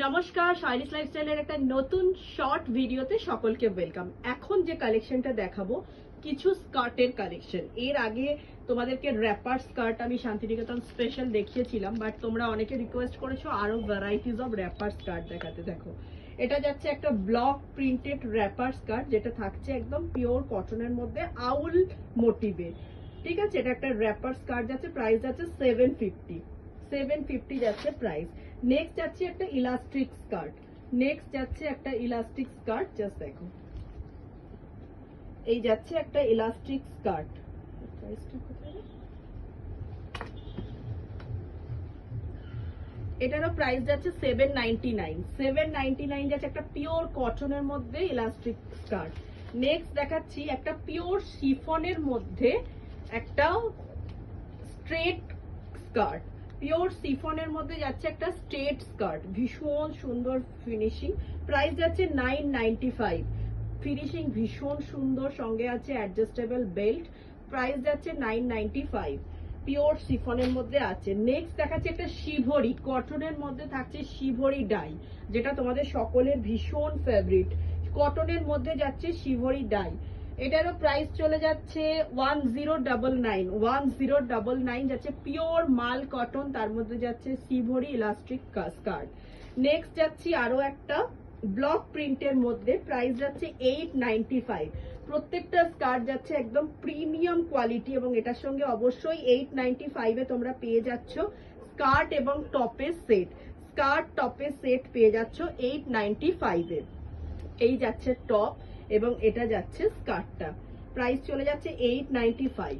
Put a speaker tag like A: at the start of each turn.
A: নমস্কার, শাইনিস লাইফস্টাইলের একটা নতুন শর্ট ভিডিওতে সকলকে ওয়েলকাম। এখন যে কালেকশনটা দেখাবো কিছু স্কার্টের কালেকশন। এর আগে তোমাদেরকে র্যাপার স্কার্ট আমি শান্তিনিকেতন স্পেশাল দেখিয়েছিলাম, বাট তোমরা অনেকে রিকোয়েস্ট করেছো আরো ভ্যারাইটিস অফ র্যাপার স্কার্ট দেখাতে। দেখো, এটা যাচ্ছে একটা ব্লক প্রিন্টেড র্যাপার স্কার্ট, যেটা থাকছে একদম পিওর কটনের মধ্যে আউল মোটিভে। ঠিক আছে, এটা একটা র্যাপার স্কার্ট যাচ্ছে, প্রাইস যাচ্ছে 750 যাচ্ছে প্রাইস। নেক্সট যাচ্ছে একটা ইলাস্টিক স্কার্ট। জাস্ট দেখো, এই যাচ্ছে একটা ইলাস্টিক স্কার্ট। এটারও প্রাইস যাচ্ছে 799 যাচ্ছে, একটা পিওর কটনের মধ্যে ইলাস্টিক স্কার্ট। নেক্সট দেখাচ্ছি একটা পিওর শিফনের মধ্যে একটা স্ট্রেট স্কার্ট। পিওর সিফনের মধ্যে যাচ্ছে একটা স্ট্রেট স্কার্ট, ভীষণ সুন্দর ফিনিশিং। প্রাইস যাচ্ছে 995। ফিনিশিং ভীষণ সুন্দর, সঙ্গে আছে অ্যাডজাস্টেবল বেল্ট। প্রাইস যাচ্ছে 995, পিওর সিফনের মধ্যে আছে। নেক্সট দেখাচ্ছে একটা শিভরি, কটনের মধ্যে থাকছে শিভরি ডাই, যেটা তোমাদের সকলের ভীষণ ফেভারিট। কটনের মধ্যে যাচ্ছে শিভরি ডাই। এটারও প্রাইস চলে যাচ্ছে 1099 যাচ্ছে, পিওর মাল কটন, তার মধ্যে যাচ্ছে শিভরি ইলাস্টিক স্কার্ট। নেক্সট যাচ্ছি আরো একটা ব্লক প্রিন্টের মধ্যে, প্রাইস যাচ্ছে 895। প্রত্যেকটা স্কার্ট যাচ্ছে একদম প্রিমিয়াম কোয়ালিটি, এবং এটার সঙ্গে অবশ্যই 895 এ তোমরা পেয়ে যাচ্ছ স্কার্ট এবং টপের সেট পেয়ে যাচ্ছ 895 এ। এই যাচ্ছে টপ এবং এটা যাচ্ছে স্কার্টটা, প্রাইস চলে যাচ্ছে 895।